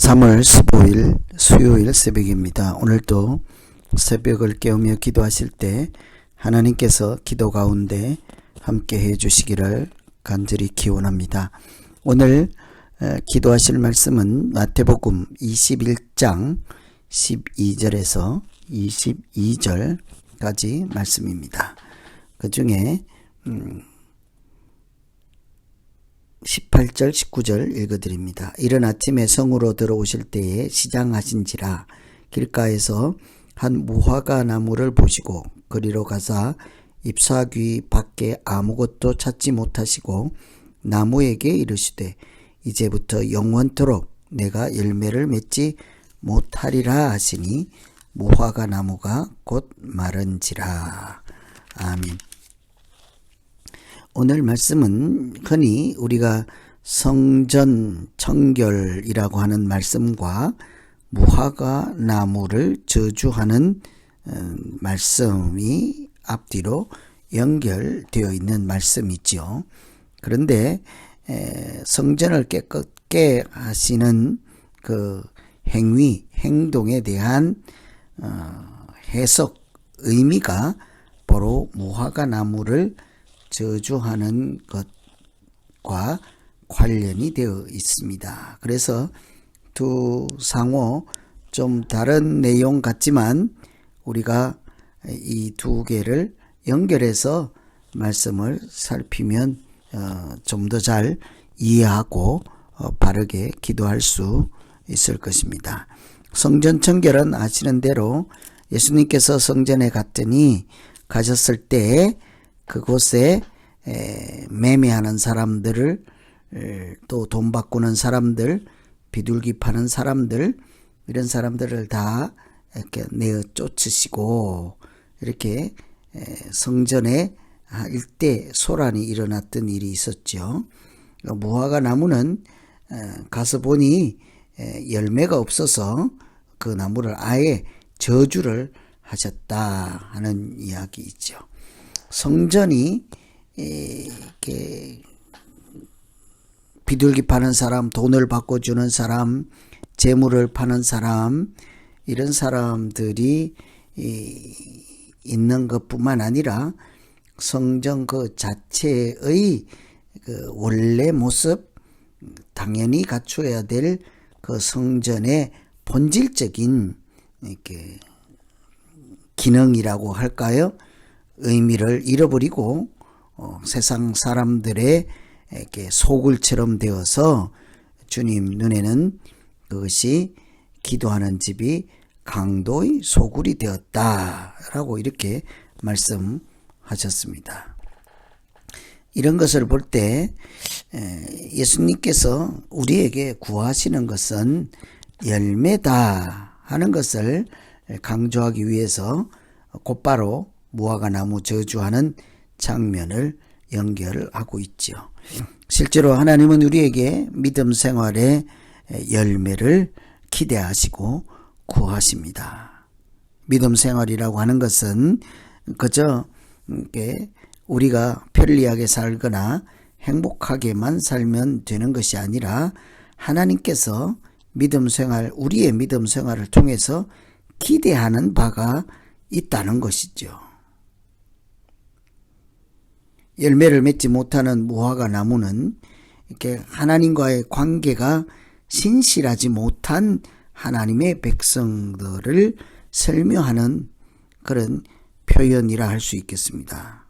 3월 15일 수요일 새벽입니다. 오늘도 새벽을 깨우며 기도하실 때 하나님께서 기도 가운데 함께 해주시기를 간절히 기원합니다. 오늘 기도하실 말씀은 마태복음 21장 12절에서 22절까지 말씀입니다. 그 중에 18절 19절 읽어드립니다. 이른 아침에 성으로 들어오실 때에 시장하신지라 길가에서 한 무화과 나무를 보시고 그리로 가사 잎사귀 밖에 아무것도 찾지 못하시고 나무에게 이르시되 이제부터 영원토록 내가 열매를 맺지 못하리라 하시니 무화과 나무가 곧 마른지라. 아멘. 오늘 말씀은 흔히 우리가 성전 청결이라고 하는 말씀과 무화과 나무를 저주하는 말씀이 앞뒤로 연결되어 있는 말씀이죠. 그런데 성전을 깨끗게 하시는 그 행동에 대한 해석 의미가 바로 무화과 나무를 저주하는 것과 관련이 되어 있습니다. 그래서 두 상호 좀 다른 내용 같지만 우리가 이 두 개를 연결해서 말씀을 살피면 좀 더 잘 이해하고 바르게 기도할 수 있을 것입니다. 성전 청결은 아시는 대로 예수님께서 성전에 가셨을 때 그곳에 매매하는 사람들을 또 돈 바꾸는 사람들, 비둘기 파는 사람들, 이런 사람들을 다 이렇게 내어 쫓으시고 이렇게 성전에 일대 소란이 일어났던 일이 있었죠. 무화과 나무는 가서 보니 열매가 없어서 그 나무를 아예 저주를 하셨다 하는 이야기 있죠. 성전이 이렇게 비둘기 파는 사람, 돈을 바꿔주는 사람, 재물을 파는 사람, 이런 사람들이 있는 것뿐만 아니라 성전 그 자체의 그 원래 모습, 당연히 갖춰야 될 그 성전의 본질적인 이렇게 기능이라고 할까요? 의미를 잃어버리고 세상 사람들의 이렇게 소굴처럼 되어서 주님 눈에는 그것이 기도하는 집이 강도의 소굴이 되었다라고 이렇게 말씀하셨습니다. 이런 것을 볼 때 예수님께서 우리에게 구하시는 것은 열매다 하는 것을 강조하기 위해서 곧바로 무화과 나무 저주하는 장면을 연결하고 있죠. 실제로 하나님은 우리에게 믿음 생활의 열매를 기대하시고 구하십니다. 믿음 생활이라고 하는 것은 그저 우리가 편리하게 살거나 행복하게만 살면 되는 것이 아니라 하나님께서 믿음 생활, 우리의 믿음 생활을 통해서 기대하는 바가 있다는 것이죠. 열매를 맺지 못하는 무화과 나무는 이렇게 하나님과의 관계가 신실하지 못한 하나님의 백성들을 설명하는 그런 표현이라 할 수 있겠습니다.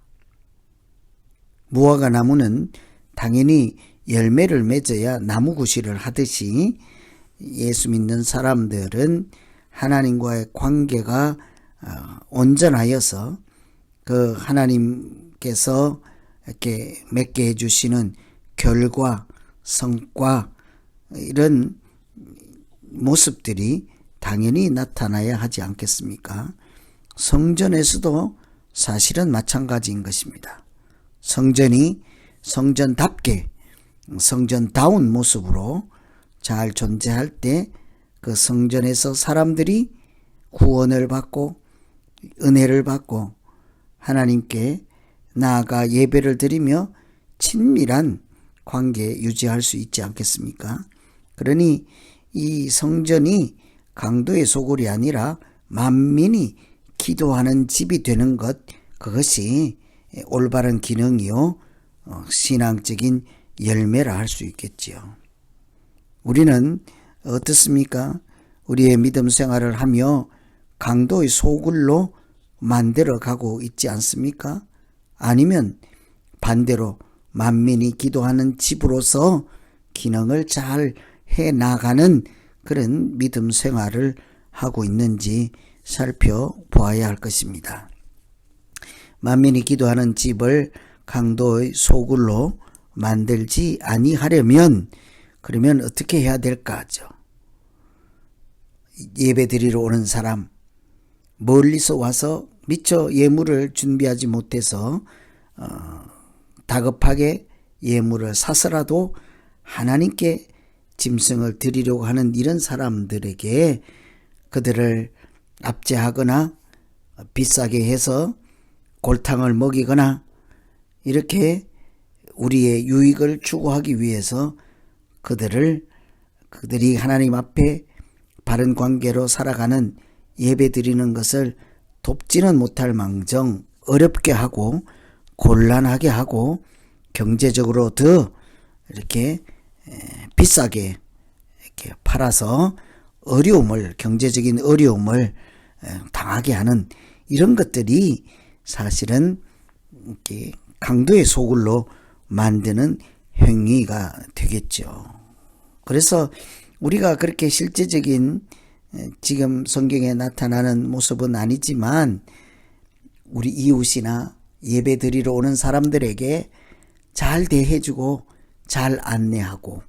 무화과 나무는 당연히 열매를 맺어야 나무구시를 하듯이 예수 믿는 사람들은 하나님과의 관계가 온전하여서 그 하나님께서 이렇게 맺게 해주시는 결과, 성과 이런 모습들이 당연히 나타나야 하지 않겠습니까? 성전에서도 사실은 마찬가지인 것입니다. 성전이 성전답게 성전다운 모습으로 잘 존재할 때 그 성전에서 사람들이 구원을 받고 은혜를 받고 하나님께 나아가 예배를 드리며 친밀한 관계 유지할 수 있지 않겠습니까? 그러니 이 성전이 강도의 소굴이 아니라 만민이 기도하는 집이 되는 것, 그것이 올바른 기능이요 신앙적인 열매라 할 수 있겠지요. 우리는 어떻습니까? 우리의 믿음 생활을 하며 강도의 소굴로 만들어 가고 있지 않습니까? 아니면 반대로 만민이 기도하는 집으로서 기능을 잘 해나가는 그런 믿음 생활을 하고 있는지 살펴보아야 할 것입니다. 만민이 기도하는 집을 강도의 소굴로 만들지 아니하려면 그러면 어떻게 해야 될까죠? 예배 드리러 오는 사람, 멀리서 와서 미처 예물을 준비하지 못해서 다급하게 예물을 사서라도 하나님께 짐승을 드리려고 하는 이런 사람들에게 그들을 압제하거나 비싸게 해서 골탕을 먹이거나 이렇게 우리의 유익을 추구하기 위해서 그들이 하나님 앞에 바른 관계로 살아가는 예배 드리는 것을 돕지는 못할 망정 어렵게 하고 곤란하게 하고 경제적으로 더 이렇게 비싸게 이렇게 팔아서 경제적인 어려움을 당하게 하는 이런 것들이 사실은 이렇게 강도의 소굴로 만드는 행위가 되겠죠. 그래서 우리가 그렇게 실제적인 지금 성경에 나타나는 모습은 아니지만 우리 이웃이나 예배 드리러 오는 사람들에게 잘 대해주고 잘 안내하고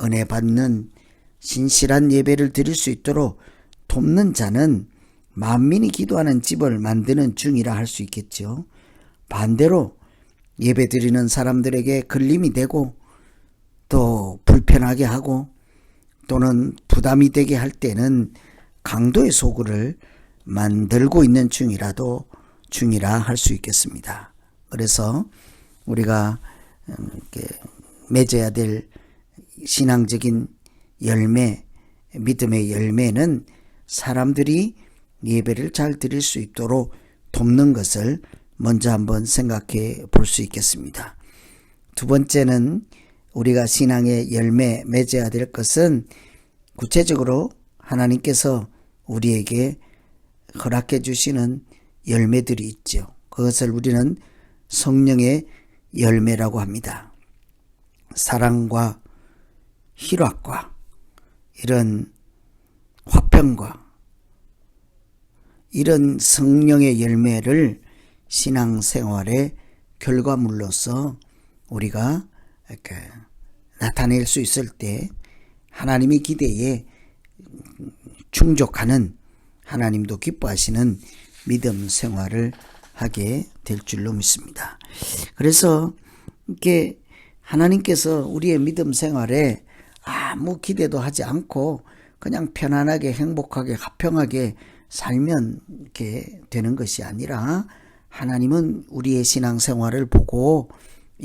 은혜 받는 신실한 예배를 드릴 수 있도록 돕는 자는 만민이 기도하는 집을 만드는 중이라 할 수 있겠죠. 반대로 예배 드리는 사람들에게 걸림이 되고 또 불편하게 하고 또는 부담이 되게 할 때는 강도의 소굴을 만들고 있는 중이라 할 수 있겠습니다. 그래서 우리가 맺어야 될 신앙적인 열매, 믿음의 열매는 사람들이 예배를 잘 드릴 수 있도록 돕는 것을 먼저 한번 생각해 볼 수 있겠습니다. 두 번째는 우리가 신앙의 열매 맺어야 될 것은 구체적으로 하나님께서 우리에게 허락해 주시는 열매들이 있죠. 그것을 우리는 성령의 열매라고 합니다. 사랑과 희락과 이런 화평과 이런 성령의 열매를 신앙생활의 결과물로서 우리가 이렇게 나타낼 수 있을 때 하나님의 기대에 충족하는 하나님도 기뻐하시는 믿음 생활을 하게 될 줄로 믿습니다. 그래서 이렇게 하나님께서 우리의 믿음 생활에 아무 기대도 하지 않고 그냥 편안하게 행복하게 화평하게 살면 이렇게 되는 것이 아니라 하나님은 우리의 신앙생활을 보고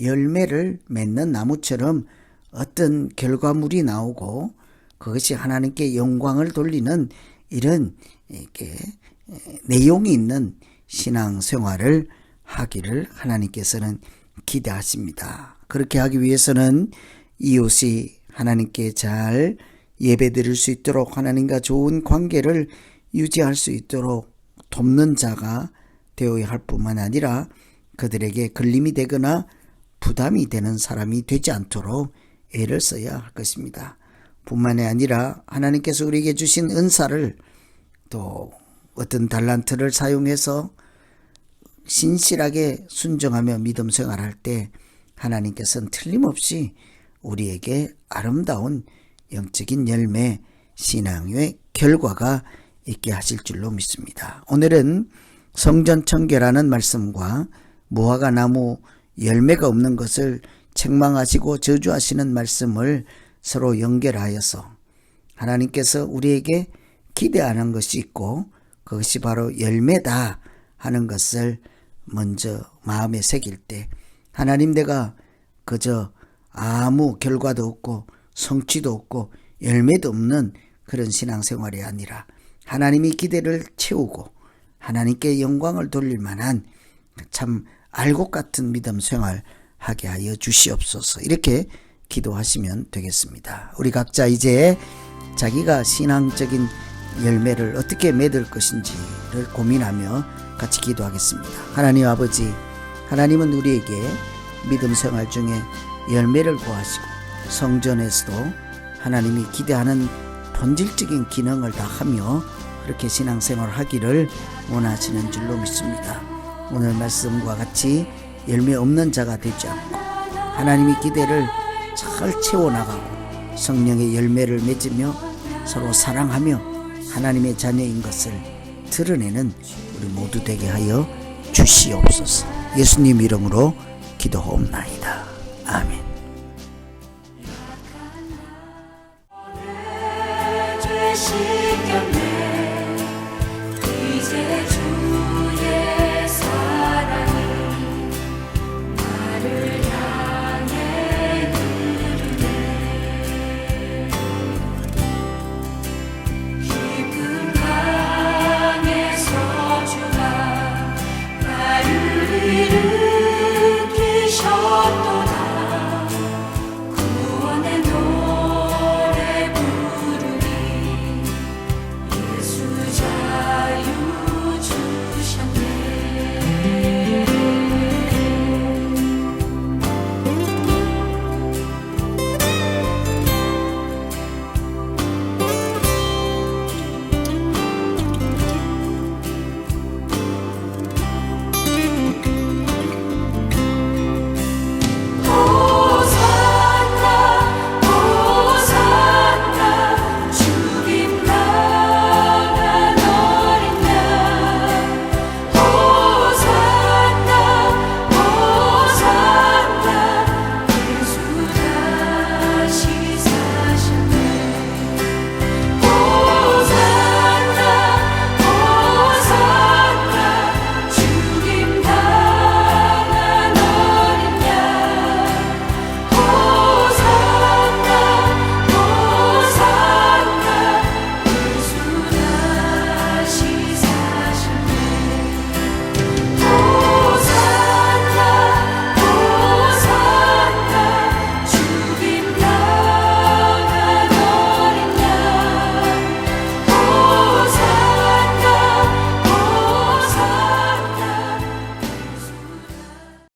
열매를 맺는 나무처럼 어떤 결과물이 나오고 그것이 하나님께 영광을 돌리는 이런 이렇게 내용이 있는 신앙생활을 하기를 하나님께서는 기대하십니다. 그렇게 하기 위해서는 이웃이 하나님께 잘 예배드릴 수 있도록 하나님과 좋은 관계를 유지할 수 있도록 돕는 자가 되어야 할 뿐만 아니라 그들에게 걸림이 되거나 부담이 되는 사람이 되지 않도록 애를 써야 할 것입니다. 뿐만이 아니라 하나님께서 우리에게 주신 은사를 또 어떤 달란트를 사용해서 신실하게 순종하며 믿음 생활할 때 하나님께서는 틀림없이 우리에게 아름다운 영적인 열매, 신앙의 결과가 있게 하실 줄로 믿습니다. 오늘은 성전청결하는 말씀과 무화과 나무 열매가 없는 것을 책망하시고 저주하시는 말씀을 서로 연결하여서 하나님께서 우리에게 기대하는 것이 있고 그것이 바로 열매다 하는 것을 먼저 마음에 새길 때 하나님, 내가 그저 아무 결과도 없고 성취도 없고 열매도 없는 그런 신앙생활이 아니라 하나님이 기대를 채우고 하나님께 영광을 돌릴 만한 참 알곡 같은 믿음 생활하게 하여 주시옵소서. 이렇게 기도하시면 되겠습니다. 우리 각자 이제 자기가 신앙적인 열매를 어떻게 맺을 것인지를 고민하며 같이 기도하겠습니다. 하나님 아버지, 하나님은 우리에게 믿음 생활 중에 열매를 구하시고 성전에서도 하나님이 기대하는 본질적인 기능을 다 하며 그렇게 신앙생활을 하기를 원하시는 줄로 믿습니다. 오늘 말씀과 같이 열매 없는 자가 되지 않고 하나님이 기대를 잘 채워나가고 성령의 열매를 맺으며 서로 사랑하며 하나님의 자녀인 것을 드러내는 우리 모두 되게 하여 주시옵소서. 예수님 이름으로 기도하옵나이다.